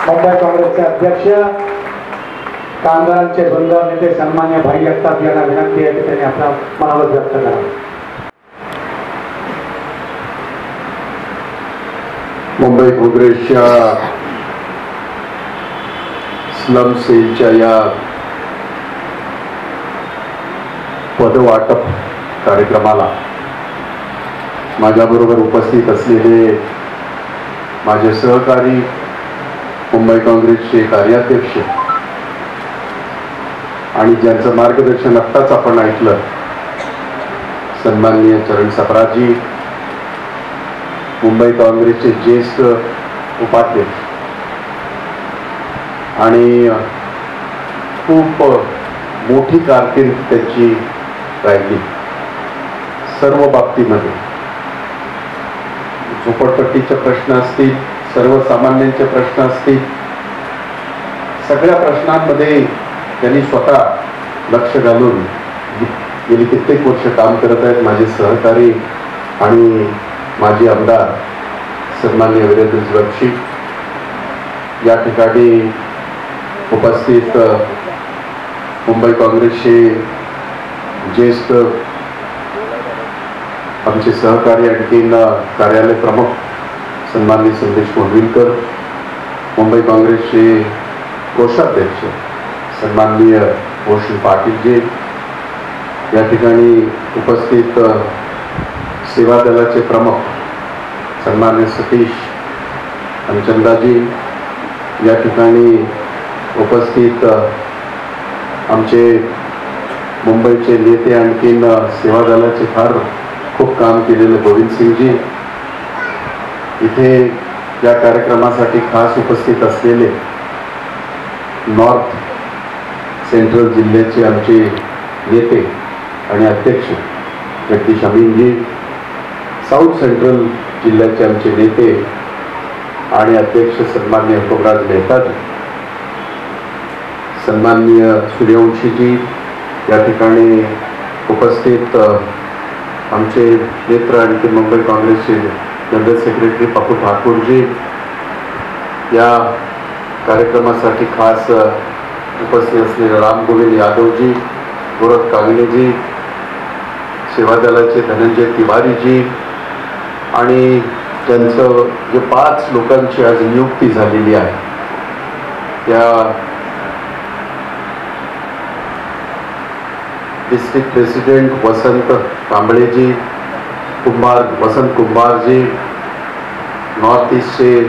मुंबई काँग्रेसचे अध्यक्ष कामगारांचे सुंदर नेते सन्मान्य भाई जगताप यांना विनंती आहे की त्यांनी आपला मनोगत व्यक्त करावं. मुंबई काँग्रेसच्या स्लम सेलच्या या पदवाटप कार्यक्रमाला माझ्याबरोबर उपस्थित असलेले माझे सहकारी मुंबई काँग्रेसचे कार्याध्यक्ष आणि ज्यांचं मार्गदर्शन आत्ताच आपण ऐकलं सन्माननीय चरण सप्राजी, मुंबई काँग्रेसचे ज्येष्ठ उपाध्यक्ष आणि खूप मोठी कारकीर्द त्याची राहिली सर्व बाबतीमध्ये. झोपडपट्टीचे प्रश्न असतील, सर्वसामान्यांचे प्रश्न असतील, सगळ्या प्रश्नांमध्ये त्यांनी स्वतः लक्ष घालून गेली कित्येक वर्ष काम करत आहेत. माझे सहकारी आणि माजी आमदार सन्माननीय वीरेंद्र जोशी, या ठिकाणी उपस्थित मुंबई काँग्रेसचे ज्येष्ठ आमचे सहकारी आणखीन कार्यालय प्रमुख सन्माननीय संदेश कोंडविलकर, मुंबई काँग्रेसचे कोषाध्यक्ष सन्माननीय भूषण पाटीलजी, या ठिकाणी उपस्थित सेवा दलाचे प्रमुख सन्मान्य सतीश अंचंदाजी, या ठिकाणी उपस्थित आमचे मुंबईचे नेते आणखीन सेवा दलाचे फार खूप काम केलेले गोविंद सिंगजी, इथे या कार्यक्रमासाठी खास उपस्थित असलेले नॉर्थ सेंट्रल जिल्ह्याचे आमचे नेते आणि अध्यक्ष जगदीश अमीनजी, साऊथ सेंट्रल जिल्ह्याचे आमचे नेते आणि अध्यक्ष सन्माननीय हुकुमराज मेहताजी, सन्माननीय सूर्यवंशीजी, या ठिकाणी उपस्थित आमचे नेत्र आणखी मुंबई काँग्रेसचे जनरल सेक्रेटरी पप्पू ठाकूरजी, या कार्यक्रमासाठी खास उपस्थित असलेले राम गोविंद यादवजी, गोरख कांगणेजी, सेवा दलाचे धनंजय तिवारीजी आणि त्यांचं जे 5 लोकांची आज नियुक्ती झालेली आहे त्या डिस्ट्रिक्ट प्रेसिडेंट वसंत कांबळेजी, वसंत कुंभारजी, नॉर्थ ईस्टचे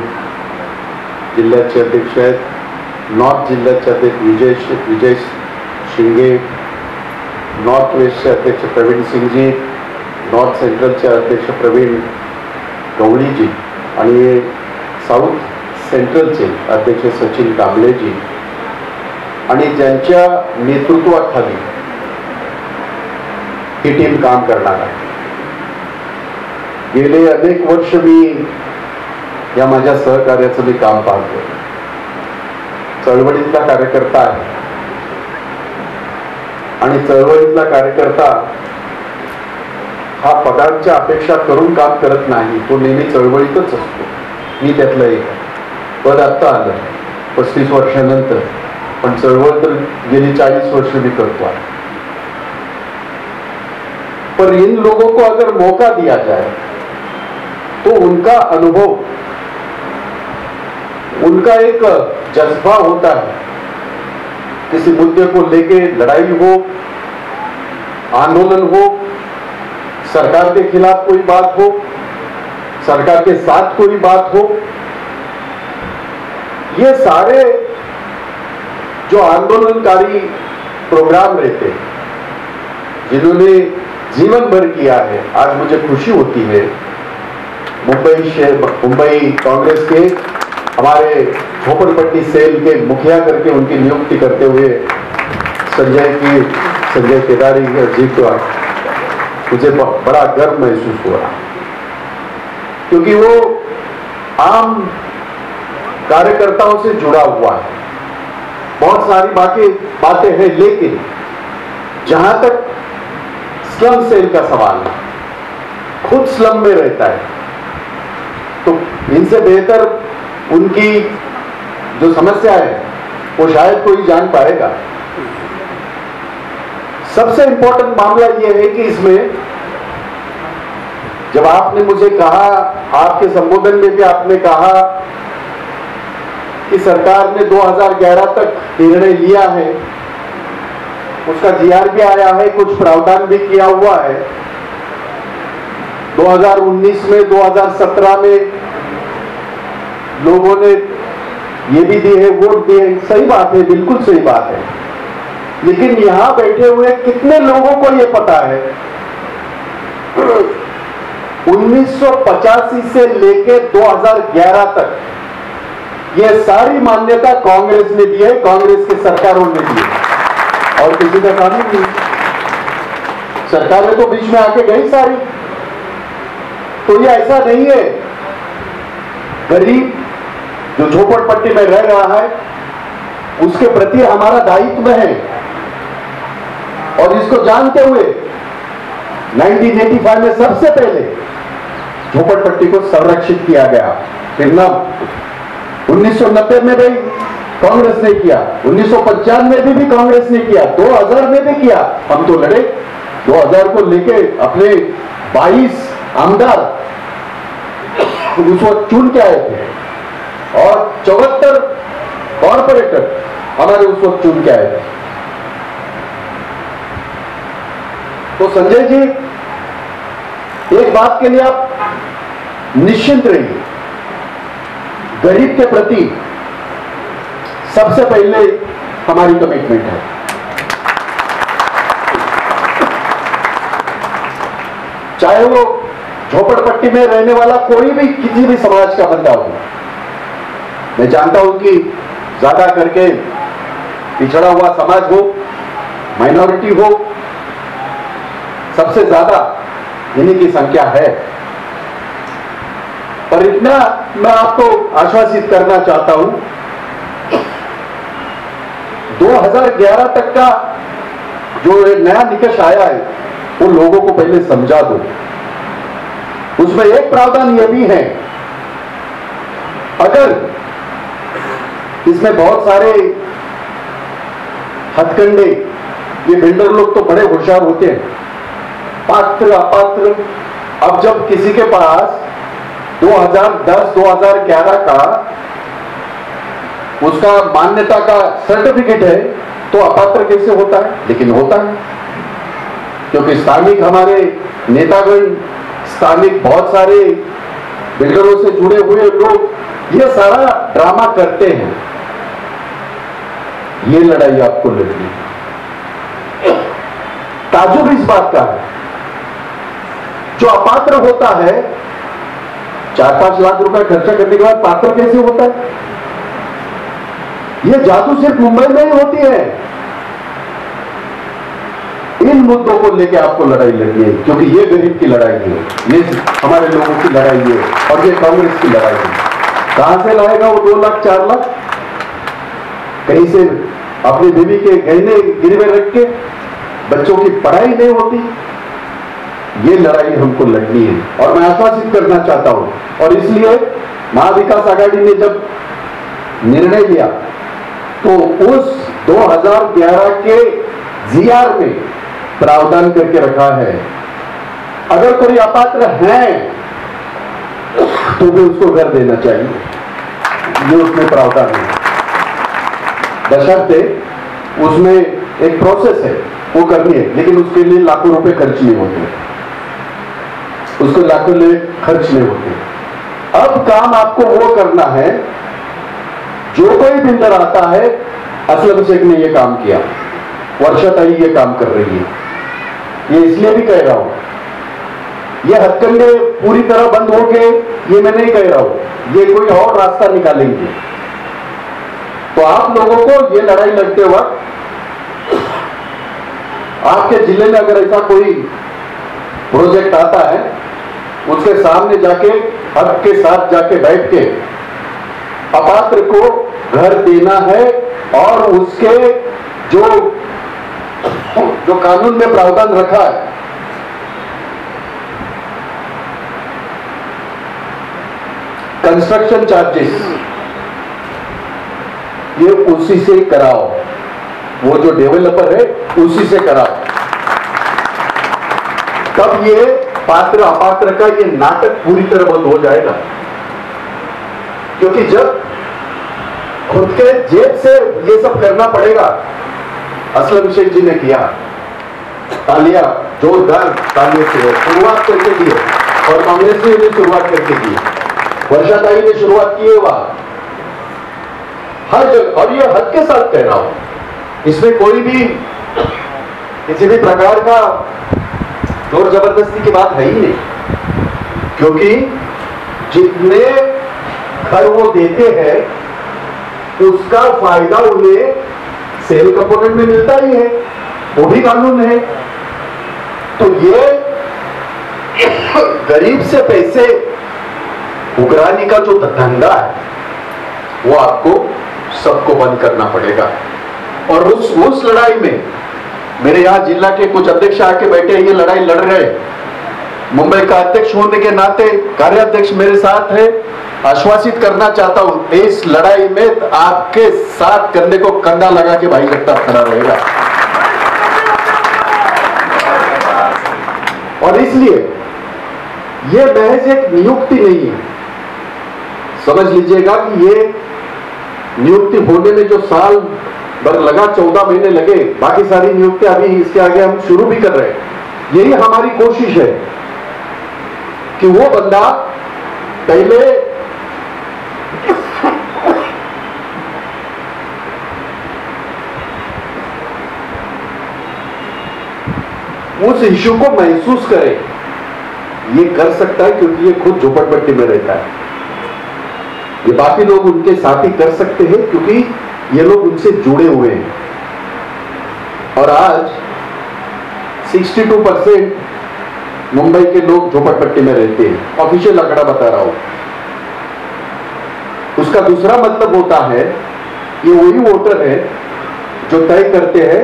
जिल्ह्याचे अध्यक्ष आहेत, नॉर्थ जिल्ह्याचे अध्यक्ष विजय शिंगे, नॉर्थ वेस्टचे अध्यक्ष प्रवीण सिंगजी, नॉर्थ सेंट्रलचे अध्यक्ष प्रवीण गवळीजी आणि साऊथ सेंट्रलचे अध्यक्ष सचिन कांबळेजी, आणि ज्यांच्या नेतृत्वाखाली ही टीम काम करणार आहे. गेले अनेक वर्ष मी या माझ्या सहकार्याचं मी काम पाहतो. चळवळीतला कार्यकर्ता आहे आणि चळवळीतला कार्यकर्ता हा पदांच्या अपेक्षा करून काम करत नाही, तो नेहमी चळवळीतच असतो. मी त्यातलं एक पद आत्ता आलं 35 वर्षानंतर, पण चळवळ तर गेली 40 वर्ष मी करतो आहे. पर इन लोगों को अगर मौका दिया जाए तो उनका अनुभव, उनका एक जज्बा होता है. किसी मुद्दे को लेके लड़ाई हो, आंदोलन हो, सरकार के खिलाफ कोई बात हो, सरकार के साथ कोई बात हो, ये सारे जो आंदोलनकारी प्रोग्राम रहते जिन्होंने जीवन भर किया है, आज मुझे खुशी होती है मुंबई कांग्रेस के हमारे झोपड़पट्टी सेल के मुखिया करके उनकी नियुक्ति करते हुए संजय केदारी जी को मुझे बड़ा गर्व महसूस हुआ, क्योंकि वो आम कार्यकर्ताओं से जुड़ा हुआ है. बहुत सारी बातें हैं, लेकिन जहां तक स्लम सेल का सवाल है, खुद स्लम में रहता है, तो इनसे बेहतर उनकी जो समस्या है वो शायद कोई जान पाएगा। सबसे इंपॉर्टेंट मामला ये है कि इसमें जब आपने मुझे कहा, आपके संबोधन में भी आपने कहा कि सरकार ने 2011 तक निर्णय लिया है, उसका जीआर भी आया है, कुछ प्रावधान भी किया हुआ है। 2019 में 2017 में लोगों ने ये भी दिए हैं, वोट दिए, सही बात है, बिल्कुल सही बात है। लेकिन यहां बैठे हुए कितने लोगों को ये पता है 1985 से लेकर 2011 तक ये सारी मान्यता कांग्रेस ने दी है, कांग्रेस की सरकारों ने दी है, और किसी का काम नहीं। सरकारें तो बीच में आके गई सारी। तो ये ऐसा नहीं है। गरीब जो झोपड़पट्टी में रह रहा है उसके प्रति हमारा दायित्व है, और इसको जानते हुए 1985 में सबसे पहले झोपड़पट्टी को संरक्षित किया गया। फिर न 1990 में भी कांग्रेस ने किया, 1995 में भी कांग्रेस ने किया, 2000 में भी किया। हम तो लड़े, 2000 को लेके अपने 22 आमदार उस वक्त चुन के आए थे, और 74 कॉर्पोरेटर हमारे उस वक्त चुन के आए थे। तो संजय जी, एक बात के लिए आप निश्चिंत रहिए, गरीब के प्रति सबसे पहले हमारी कमिटमेंट है। चाहे वो झोपड़पट्टी में रहने वाला कोई भी, किसी भी समाज का बंदा हो। मैं जानता हूं कि ज्यादा करके पिछड़ा हुआ समाज हो, माइनॉरिटी हो, सबसे ज्यादा इन्हीं की संख्या है। पर इतना मैं आपको आश्वासित करना चाहता हूं, 2011 तक का जो नया निकष आया है वो लोगों को पहले समझा दो। उसमें एक प्रावधान यह भी है, अगर इसमें बहुत सारे हथकंडे, ये बिल्डर लोग तो बड़े होशियार होते हैं, पात्र अपात्र। अब जब किसी के पास 2010-2011 का उसका मान्यता का सर्टिफिकेट है तो अपात्र कैसे होता है? लेकिन होता है, क्योंकि स्थानिक हमारे नेतागण, स्थानिक बहुत सारे बिल्डरों से जुड़े हुए लोग ये सारा ड्रामा करते हैं। ये लड़ाई आपको लड़नी है। ताजुब इस बात का है, जो अपात्र होता है 4-5 लाख रुपए खर्चा करने के बाद पात्र कैसे होता है? ये जादू सिर्फ मुंबई में ही होती है। इन मुद्दों को लेकर आपको लड़ाई लड़नी है, क्योंकि ये गरीब की लड़ाई है, ये हमारे लोगों की लड़ाई है, और ये कांग्रेस की लड़ाई है। कहां से लाएगा वो 2 लाख 4 लाख? कहीं से अपनी बीवी के गहने गिरवे रख के बच्चों की पढ़ाई नहीं होती। ये लड़ाई हमको लड़नी है, और मैं आश्वासित करना चाहता हूं। और इसलिए महाविकास आघाड़ी ने जब निर्णय लिया तो उस 2011 के जीआर में प्रावधान करके रखा है, अगर कोई अपात्र है तो भी उसको घर देना चाहिए। ये उसमें प्रावधान है, बशर्ते उसमें एक प्रोसेस है वो करनी है, लेकिन उसके लिए लाखों रुपए खर्च नहीं होते, उसको लाखों लिए खर्च नहीं होते। अब काम आपको वो करना है, जो कोई बिल्डर आता है, असलम शेख ने ये काम किया, वर्षा ताई ये काम कर रही है, ये इसलिए भी कह रहा हूं, ये हथकंडे पूरी तरह बंद हो गए ये मैं नहीं कह रहा हूं, ये कोई और रास्ता निकालेंगे। तो आप लोगों को ये लड़ाई लड़ते वक्त आपके जिले में अगर ऐसा कोई प्रोजेक्ट आता है, उसके सामने जाके हक के साथ जाके बैठ के अपात्र को घर देना है, और उसके जो कानून में प्रावधान रखा है, कंस्ट्रक्शन चार्जेस ये उसी से कराओ, वो जो डेवलपर है उसी से कराओ, तब ये पात्र अपात्र का ये नाटक पूरी तरह बंद हो जाएगा। क्योंकि जब खुद के जेब से ये सब करना पड़ेगा, असलम शेख जी ने किया, तालियां जोरदार तालियों से शुरुआत करके दी और कांग्रेस ने भी शुरुआत करके दी, वर्षाताई ने शुरुआत की है वहां हर जगह, और ये हद के साथ कह रहा हूं, इसमें कोई भी किसी भी प्रकार का जोर जबरदस्ती की बात है ही नहीं। क्योंकि जितने घर वो देते हैं उसका फायदा उन्हें सेल कंपोनेंट में मिलता ही है, वो भी कानून है। तो ये गरीब से पैसे उगराने का जो धंधा है वो आपको सबको बंद करना पड़ेगा। और उस लड़ाई में मेरे यहां जिला के कुछ अध्यक्ष आके बैठे, ये लड़ाई लड़ रहे हैं। मुंबई का अध्यक्ष होने के नाते कार्याध्यक्ष मेरे साथ है, आश्वासित करना चाहता हूं इस लड़ाई में आपके साथ कंधे को कंधा लगा के भाई जगताप खड़ा रहेगा। और इसलिए यह महज एक नियुक्ति नहीं है, समझ लीजिएगा कि ये नियुक्ति होने में जो साल भर लगा, 14 महीने लगे, बाकी सारी नियुक्तियां अभी इसके आगे हम शुरू भी कर रहे हैं। यही हमारी कोशिश है कि वो बंदा पहले उस इश्यू को महसूस करे। ये कर सकता है क्योंकि ये खुद झोपड़पट्टी में रहता है, ये बाकी लोग उनके साथ ही कर सकते हैं क्योंकि ये लोग उनसे जुड़े हुए हैं। और आज 62% मुंबई के लोग झोपड़पट्टी में रहते हैं, ऑफिशियल आंकड़ा बता रहा हूं। उसका दूसरा मतलब होता है ये वही वोटर है जो तय करते हैं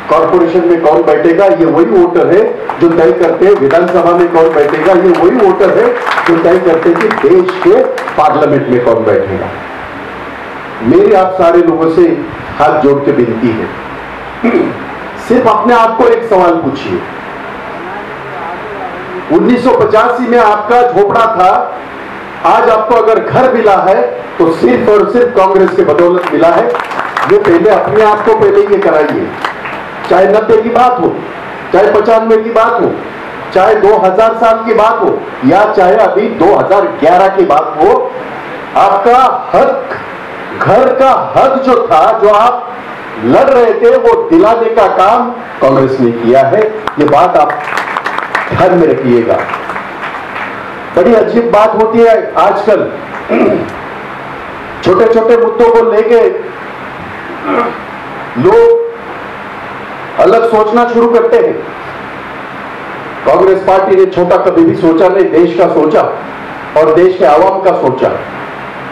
कॉर्पोरेशन में कौन बैठेगा, ये वही वोटर है जो तय करते हैं विधानसभा में कौन बैठेगा, ये वही वोटर है जो तय करते हैं कि देश के पार्लियामेंट में कौन बैठेगा। मेरी आप सारे लोगों से हाथ जोड़ के विनती है, सिर्फ अपने आप को एक सवाल पूछिए, 1985 में आपका झोपड़ा था, आज आपको अगर घर मिला है तो सिर्फ और सिर्फ कांग्रेस के बदौलत मिला है। ये पहले अपने आप को पहले ये कराइए, चाहे 90 की बात हो, चाहे 95 की बात हो, चाहे 2000 साल की बात हो, या चाहे अभी 2011 की बात हो, आपका हक, घर का हक जो था, जो आप लड़ रहे थे, वो दिलाने का काम कांग्रेस ने किया है। ये बात आप ध्यान में रखिएगा। बड़ी अजीब बात होती है आजकल, छोटे छोटे मुद्दों को लेके लोग अलग सोचना शुरू करते हैं। कांग्रेस पार्टी ने छोटा कभी भी सोचा नहीं, देश का सोचा और देश के आवाम का सोचा,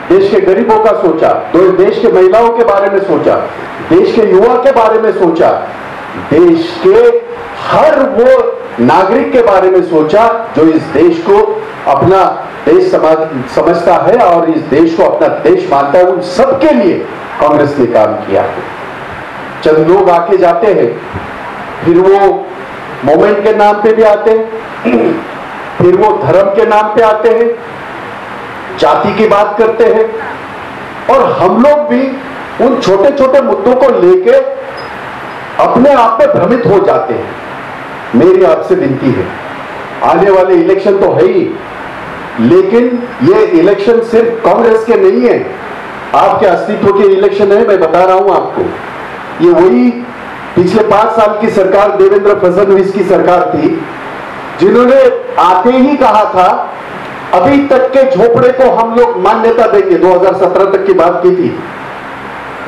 देश के गरीबों का सोचा, देश के महिलाओं के बारे में सोचा, देश के युवा के बारे में सोचा, देश के हर वो नागरिक के बारे में सोचा जो इस देश को अपना देश समझता है और इस देश को अपना देश मानता है। उन सबके लिए कांग्रेस ने काम किया है। चंद लोग आके जाते हैं, फिर वो मोमेंट के नाम पे भी आते हैं, फिर वो धर्म के नाम पे आते हैं, जाति की बात करते हैं, और हम लोग भी उन छोटे छोटे मुद्दों को लेके अपने आप में भ्रमित हो जाते हैं। मेरी आपसे विनती है, आने वाले इलेक्शन तो है ही, लेकिन ये इलेक्शन सिर्फ कांग्रेस के नहीं है, आपके अस्तित्व के इलेक्शन है। मैं बता रहा हूं आपको, ये वही पिछले 5 साल की सरकार, देवेंद्र फडणवीस की सरकार थी, जिन्होंने आते ही कहा था अभी तक के झोपड़े को हम लोग मान्यता देंगे। 2017 तक की बात की थी।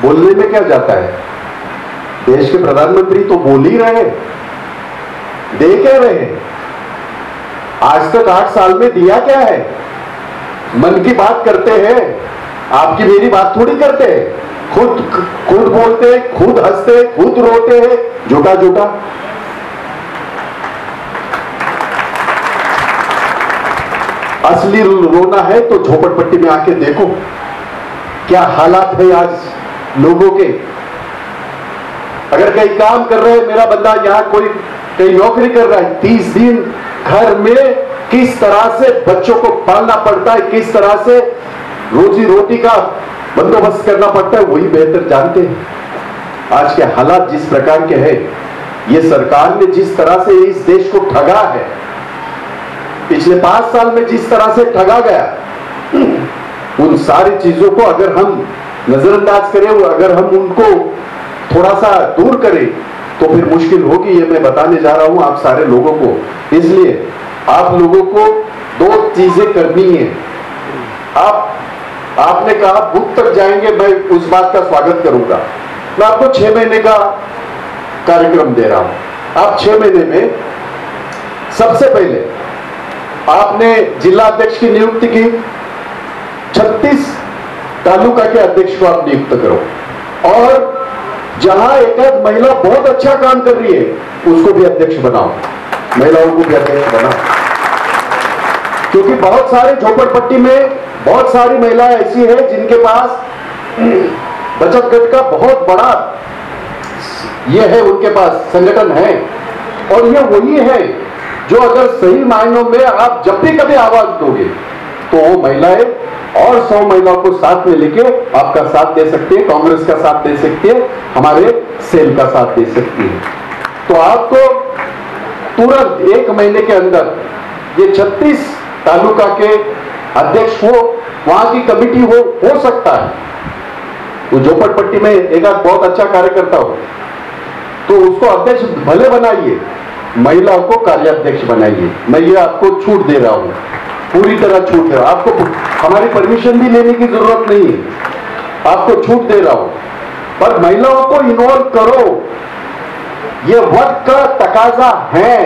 बोलने में क्या जाता है, देश के प्रधानमंत्री तो बोल ही रहे, दे क्या रहे हैं, आज तक 8 साल में दिया क्या है। मन की बात करते हैं, आपकी मेरी बात थोड़ी करते हैं, खुद बोलते, खुद हंसते, खुद रोते हैं, झूठा झूठा। असली रोना है तो झोपड़पट्टी में आके देखो क्या हालात है आज लोगों के, अगर कहीं काम कर रहे हैं, मेरा बंदा यहां कोई कहीं नौकरी कर रहा है, 30 दिन घर में किस तरह से बच्चों को पालना पड़ता है, किस तरह से रोजी रोटी का बंदोबस्त करना पड़ता है, वही बेहतर जानते हैं। आज के हालात जिस प्रकार के हैं, ये सरकार ने जिस तरह से इस देश को ठगा है, पिछले 5 साल में जिस तरह से ठगा गया, उन सारी चीजों को अगर हम नजरअंदाज करें, अगर हम उनको थोड़ा सा दूर करें, तो फिर मुश्किल होगी। ये मैं बताने जा रहा हूं आप सारे लोगों को। इसलिए आप लोगों को 2 चीजें करनी है। आपने कहा बुक तक जाएंगे, मैं उस बात का स्वागत करूंगा। मैं आपको 6 महीने का कार्यक्रम दे रहा हूं। आप 6 महीने में सबसे पहले आपने जिला अध्यक्ष की नियुक्ति की, 36 तालुका के अध्यक्ष को आप नियुक्त करो, और जहां एक महिला बहुत अच्छा काम कर रही है उसको भी अध्यक्ष बनाओ, महिलाओं को भी अध्यक्ष बनाओ। क्योंकि बहुत सारे झोपड़पट्टी में बहुत सारी महिलाएं ऐसी है जिनके पास बचत गट का बहुत बड़ा ये है, उनके पास संगठन है, और ये वही है जो अगर सही मायनों में आप जब भी कभी आवाज दोगे तो वो महिलाएं और 100 महिलाओं को साथ में लेके आपका साथ दे सकती है, कांग्रेस का साथ दे सकती है, हमारे सेल का साथ दे सकती है। तो आपको तुरंत 1 महीने के अंदर ये 36 तालुका के अध्यक्ष हो, वहां की कमिटी हो सकता है वो झोपड़पट्टी में एक बहुत अच्छा कार्यकर्ता हो तो उसको अध्यक्ष भले बनाइए, महिलाओं को कार्याध्यक्ष बनाइए। मैं ये आपको छूट दे रहा हूं, पूरी तरह छूट दे रहा हूं। आपको हमारी परमिशन भी लेने की जरूरत नहीं है, आपको छूट दे रहा हूं, पर महिलाओं को इन्वॉल्व करो, ये वक्त का तकाजा है।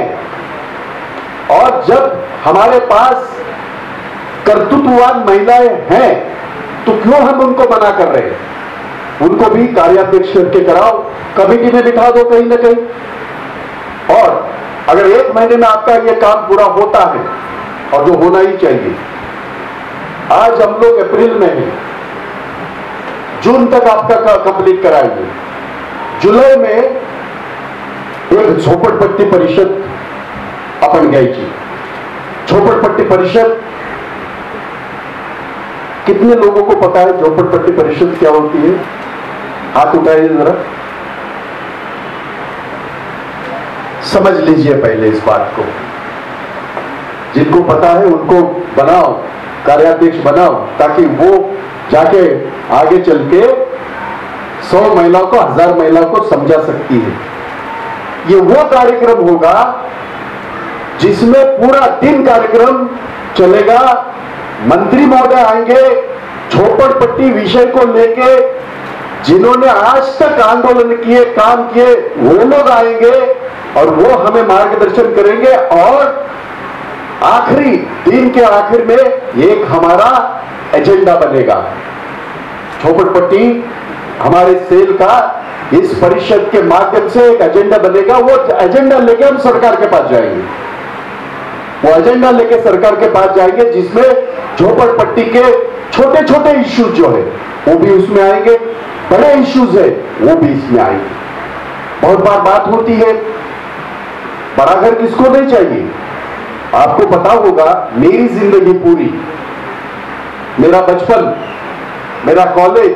और जब हमारे पास कर्तृत्ववान महिलाएं हैं तो क्यों हम उनको मना कर रहे हैं? उनको भी कार्याध्यक्ष करके कराओ, कमेटी में बिठा दो कहीं ना कहीं। और अगर 1 महीने में आपका यह काम पूरा होता है, और जो होना ही चाहिए, आज हम लोग अप्रैल में हैं, जून तक आपका कंप्लीट कराएंगे, जुलाई में एक झोपड़पट्टी परिषद अपन गई थी। झोपड़पट्टी परिषद, कितने लोगों को पता है झोपड़पट्टी परिषद क्या होती है? हाथ उठाइए जरा, समझ लीजिए पहले इस बात को। जिनको पता है उनको बनाओ, कार्याध्यक्ष बनाओ, ताकि वो जाके आगे चल के 100 महिलाओं को, 1000 महिलाओं को समझा सकती है। ये वो कार्यक्रम होगा जिसमें पूरा दिन कार्यक्रम चलेगा, मंत्री महोदय आएंगे, झोपड़पट्टी विषय को लेके जिन्होंने आज तक आंदोलन किए, काम किए, वो लोग आएंगे और वो हमें मार्गदर्शन करेंगे। और आखिरी दिन के आखिर में एक हमारा एजेंडा बनेगा, झोपड़पट्टी हमारे सेल का इस परिषद के माध्यम से एक एजेंडा बनेगा। वो एजेंडा लेके हम सरकार के पास जाएंगे, वो एजेंडा लेके सरकार के पास जाएंगे जिसमें झोपड़पट्टी के छोटे छोटे इश्यूज जो है वो भी उसमें आएंगे, बड़े इश्यूज है वो भी इसमें आएंगे। बहुत बार बात होती है बड़ा घर किसको नहीं चाहिए। आपको पता होगा मेरी जिंदगी पूरी, मेरा बचपन, मेरा कॉलेज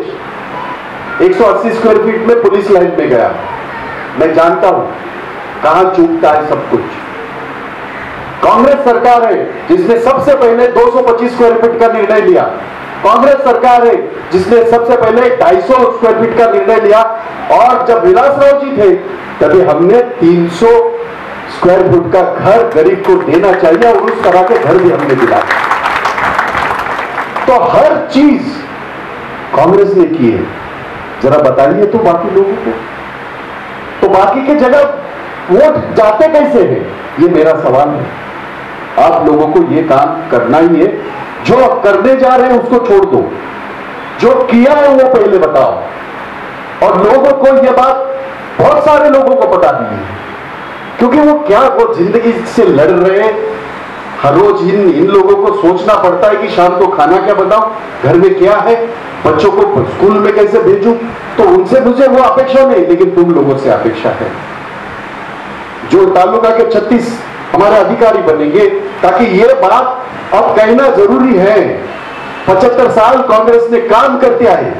180 स्क्वायर फीट में पुलिस लाइन में गया। मैं जानता हूं कहां चूकता है सब कुछ। कांग्रेस सरकार है जिसने सबसे पहले 225 स्क्वायर फीट का निर्णय लिया। कांग्रेस सरकार है जिसने सबसे पहले 250 स्क्वायर फीट का निर्णय लिया। और जब विलासराव जी थे तभी हमने 300 स्क्वायर फुट का घर गरीब को देना चाहिए और उस तरह के घर भी हमने दिलाए। तो हर चीज कांग्रेस ने की है। जरा बताइए तो बाकी लोगों को, तो बाकी के जगह वोट जाते कैसे हैं, ये मेरा सवाल है। आप लोगों को ये काम करना ही है। जो करने जा रहे हैं उसको छोड़ दो, जो किया है वो पहले बताओ। और लोगों को ये बात बहुत सारे लोगों को बता दी है, क्योंकि वो क्या, वो जिंदगी से लड़ रहे हैं, हर रोज इन लोगों को सोचना पड़ता है कि शाम को खाना क्या बनाऊं, घर में क्या है, बच्चों को स्कूल में कैसे भेजूं। तो उनसे मुझे वो अपेक्षा नहीं, लेकिन तुम लोगों से अपेक्षा है। जो तालुका के 36 हमारे अधिकारी बनेंगे, ताकि ये बात अब कहना जरूरी है। 75 साल कांग्रेस ने काम करते आए,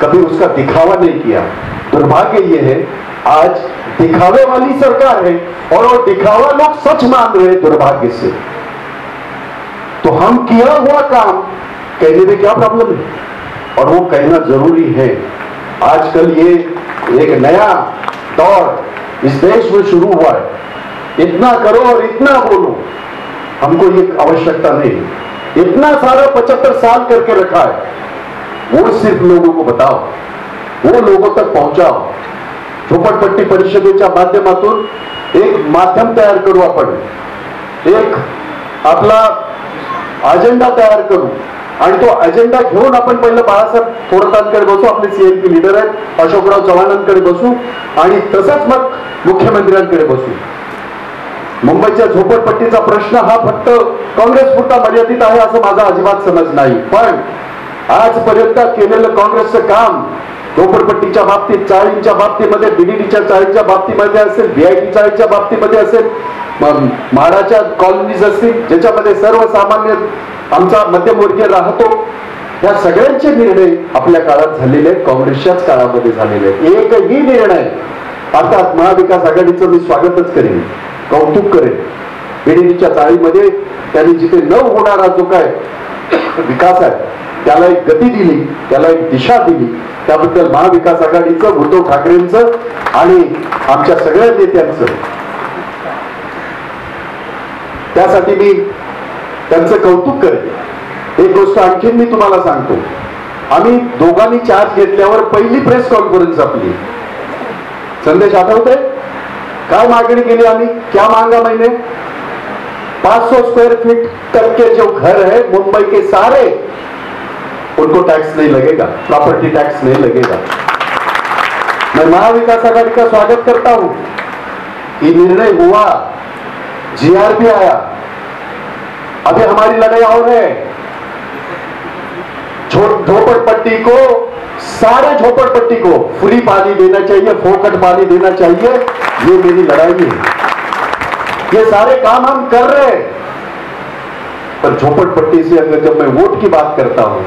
कभी उसका दिखावा नहीं किया। दुर्भाग्य ये है आज दिखावे वाली सरकार है और वो दिखावा लोग सच मान रहे हैं, दुर्भाग्य से। तो हम किया हुआ काम कहने में क्या प्रॉब्लम है, और वो कहना जरूरी है। आजकल ये एक नया दौर इस देश में शुरू हुआ है। इतना करो और इतना बोलो, हमको ये आवश्यकता नहीं। इतना सारा 75 साल करके रखा है, वो सिर्फ लोगों को बताओ, वो लोगों तक पहुंचाओ। झोपड़पट्टी परिषदेच्या माध्यमातून एक माध्यम तयार करू, आपण एक आपला अजेंडा तयार करू, आणि तो अजेंडा घेऊन आपण पहिलं बाळासाहेब थोरातांकडे बसू, आपले सीएलपी लीडर आहेत अशोकराव चव्हाणांकडे बसू, आणि तसंच मग मुख्यमंत्र्यांकडे बसू। मुंबईच्या झोपडपट्टीचा प्रश्न हा फक्त काँग्रेस पुरता मर्यादित आहे असं माझा अजिबात समज नाही, पण आजपर्यंत केलेलं काँग्रेसचं काम झोपडपट्टीच्या बाबतीत, चाळींच्या बाबतीमध्ये, बीडीडीच्या चाळींच्या बाबतीमध्ये असेल, व्हीआयटी चाळीच्या बाबतीमध्ये असेल, म्हाडाच्या कॉलनीज असतील ज्याच्यामध्ये सर्वसामान्य आमचा मध्यमवर्गीय राहतो, या सगळ्यांचे निर्णय आपल्या काळात झालेले आहेत, काँग्रेसच्याच काळामध्ये झालेले आहेत। एकही निर्णय, अर्थात महाविकास आघाडीचं मी स्वागतच करेन, कौतुक करेन। बीडीडीच्या चाळीमध्ये त्यांनी जिथे न होणारा जो काय विकास आहे त्याला एक गती दिली, त्याला एक दिशा दिली, त्याबद्दल महाविकास आघाडीचं, उद्धव ठाकरेंचं आणि आमच्या सगळ्या नेत्यांचं, त्यासाठी मी त्यांचं कौतुक करेन। एक गोष्ट आणखीन मी तुम्हाला सांगतो, आम्ही दोघांनी चार्ज घेतल्यावर पहिली प्रेस कॉन्फरन्स आपली, संदेश आठवते काय मागणी केली आम्ही, क्या मांगा मैंने, 500 स्क्वायर फीट तक के जो घर है मुंबई के सारे, उनको टैक्स नहीं लगेगा, प्रॉपर्टी टैक्स नहीं लगेगा। मैं महाविकास आघाड़ी का स्वागत करता हूं कि निर्णय हुआ, जीआरपी आया। अभी हमारी लड़ाई और है, झोपड़पट्टी को, सारे झोपड़पट्टी को फ्री पानी देना चाहिए, फोकट पानी देना चाहिए, ये मेरी लड़ाई है। ये सारे काम हम कर रहे हैं, पर झोपड़पट्टी से अगर जब मैं वोट की बात करता हूं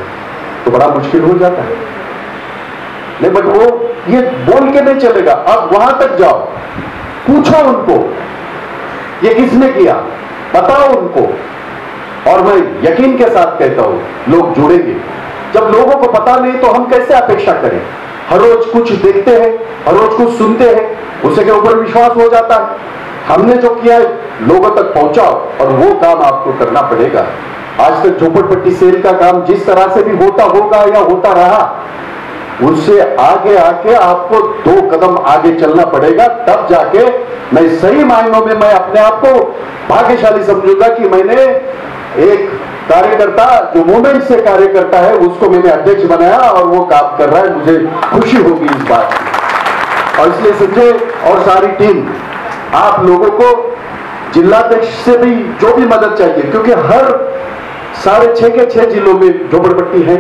तो बड़ा मुश्किल हो जाता है। नहीं, बट वो ये बोल के नहीं चलेगा, अब वहां तक जाओ, पूछो उनको ये किसने किया, बताओ उनको, और मैं यकीन के साथ कहता हूं लोग जुड़ेंगे। जब लोगों को पता नहीं तो हम कैसे अपेक्षा करें। हर रोज कुछ देखते हैं, हर रोज कुछ सुनते हैं, उसे के ऊपर विश्वास हो जाता है। हमने जो किया है लोगों तक पहुंचाओ, और वो काम आपको करना पड़ेगा। आज तक झोपड़पट्टी सेल का काम जिस तरह से भी होता होगा या होता रहा, उससे आगे आके आपको 2 कदम आगे चलना पड़ेगा, तब जाके मैं सही मायनों में मैं अपने आप को भाग्यशाली समझूंगा कि मैंने एक कार्यकर्ता जो मूवमेंट से कार्य करता है उसको मैंने अध्यक्ष बनाया और वो काम कर रहा है। मुझे खुशी होगी इस बात की, और इसलिए संजय और सारी टीम, आप लोगों को जिलाध्यक्ष से भी जो भी मदद चाहिए, क्योंकि हर 6.5 के 6 जिलों में झोपड़पट्टी है,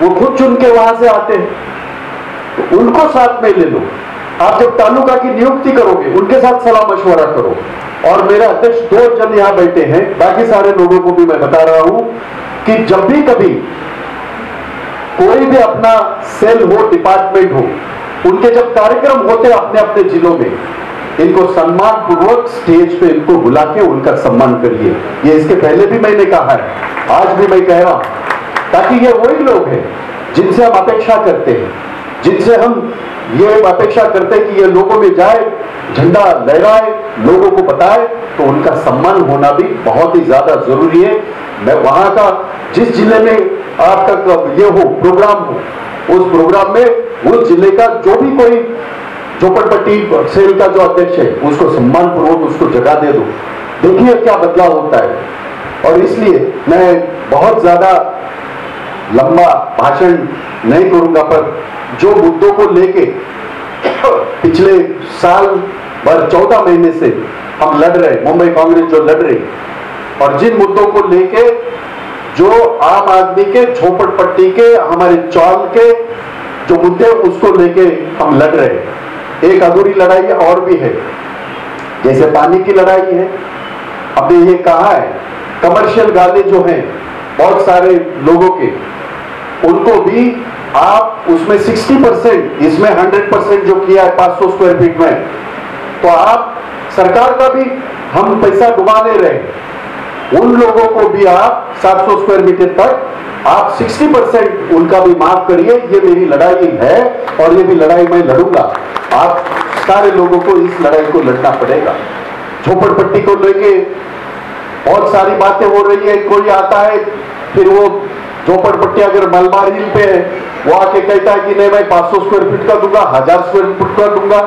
वो खुद चुन के वहां से आते हैं, तो उनको साथ में ले लो। आप जब तालुका की नियुक्ति करोगे उनके साथ सलाह मशवरा करो। और मेरे अध्यक्ष 2 जन यहां बैठे हैं, बाकी सारे लोगों को भी मैं बता रहा हूं कि जब भी कभी कोई भी अपना सेल हो, डिपार्टमेंट हो, उनके जब कार्यक्रम होते अपने अपने जिलों में, इनको सम्मान पूर्वक स्टेज पे इनको बुला के उनका सम्मान करिए। ये इसके पहले भी मैंने कहा है, आज भी मैं कह रहा हूं, ताकि ये वही लोग हैं जिनसे हम अपेक्षा करते हैं, जिनसे हम ये अपेक्षा करते हैं कि ये लोगों में जाए, झंडा लहराए, लोगों को बताए, तो उनका सम्मान होना भी बहुत ही ज्यादा जरूरी है। मैं वहां का जिस जिले में आपका ये हो प्रोग्राम हो, उस प्रोग्राम में उस जिले का जो भी कोई झोपड़पट्टी सेल का जो अध्यक्ष है उसको सम्मान पूर्वक उसको जगह दे दो। देखिए क्या बदलाव होता है। और इसलिए मैं बहुत ज्यादा लंबा भाषण नहीं करूंगा, पर जो मुद्दों को लेके पिछले साल भर 14 महीने से हम लड़ रहे, मुंबई कांग्रेस जो लड़ रही, और जिन मुद्दों को लेके जो आम आदमी के, झोपड़पट्टी के, हमारे चौल के जो मुद्दे उसको लेके हम लड़ रहे हैं। एक अधूरी लड़ाई और भी है, जैसे पानी की लड़ाई है। हमने ये कहा है कमर्शियल गाले जो हैं बहुत सारे लोगों के, उनको भी आप उसमें 60%, इसमें 100% जो किया है 500 स्क्वायर फीट में, तो आप सरकार का भी हम पैसा डुबा ले रहे हैं। उन लोगों को भी आप 700 स्क्वायर मीटर तक आप 60% उनका भी माफ करिए। ये मेरी लड़ाई है और ये भी लड़ाई मैं लड़ूंगा। आप सारे लोगों को इस लड़ाई को लड़ना पड़ेगा। झोपड़पट्टी को लेके बहुत सारी बातें हो रही है। कोई आता है फिर वो झोपड़पट्टी अगर मलबार हिल पे है, वो आके कहता है कि नहीं मैं 500 स्क्वायर फीट का दूंगा, 1000 स्क्वायर फीट का दूंगा।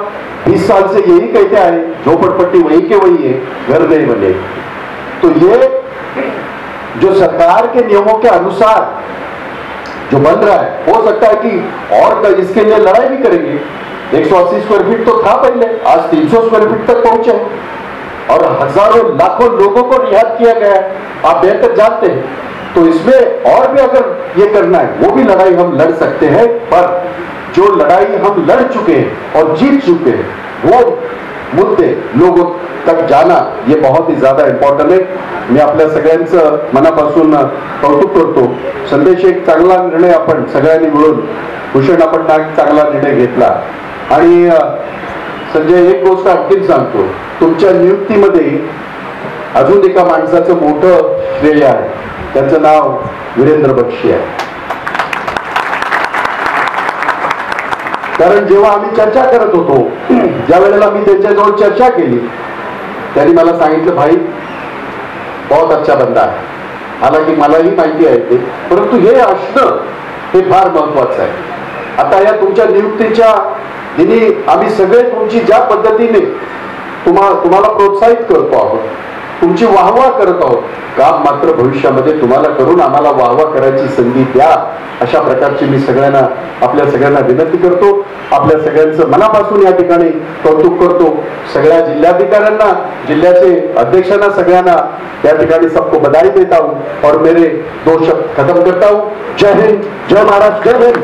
20 साल से यही कहते आए, झोपड़पट्टी वही के वही है, घर नहीं बने। तो ये जो सरकार के नियमों के अनुसार जो बन रहा है, हो सकता है कि और इसके लिए लड़ाई भी करेंगे। 180 स्क्वायर फीट तो था पहले, आज 300 स्क्वायर फीट तक पहुंचे और हजारों लाखों लोगों को रियायत किया गया है, आप बेहतर जानते हैं। तो इसमें और भी अगर ये करना है, वो भी लड़ाई हम लड़ सकते हैं। पर जो लड़ाई हम लड़ चुके हैं और जीत चुके हैं, वो मुद्दे लोगों तक जाना ये बहुत ही ज्यादा इम्पॉर्टंट आहे। मी आपल्या सगळ्यांचं मनापासून कौतुक करतो। संदेश एक चांगला निर्णय आपण सगळ्यांनी मिळून, भूषण आपण चांगला निर्णय घेतला। आणि संजय एक गोष्ट आणखीन सांगतो, तुमच्या नियुक्तीमध्ये अजून एका माणसाचं मोठं श्रेय आहे, त्याचं नाव वीरेंद्र बक्षी आहे। कारण जेव्हा आम्ही चर्चा करत होतो, ज्या वेळेला मी त्यांच्याजवळ चर्चा केली, त्यांनी मला सांगितलं भाई बहुत अच्छा बंदा आहे। हालांकि मलाही माहिती आहे ते, परंतु हे असणं हे फार महत्वाचं आहे। आता या तुमच्या नियुक्तीच्या दिनी आम्ही सगळे तुमची ज्या पद्धतीने तुम्हाला प्रोत्साहित करतो आहोत, तुमची वाहवा करत आहोत, काम मात्र भविष्यामध्ये तुम्हाला करून आम्हाला वाहवा करायची संधी द्या, अशा प्रकारची मी सगळ्यांना आपल्या सगळ्यांना विनंती करतो। आपल्या सगळ्यांचं मनापासून या ठिकाणी कौतुक करतो। सगळ्या जिल्हाधिकाऱ्यांना, जिल्ह्याचे अध्यक्षांना, सगळ्यांना या ठिकाणी सबको बधाई देता हूं और मेरे 2 शब्द खत्म करता हूं। जय हिंद, जय महाराष्ट्र, जय हिंद।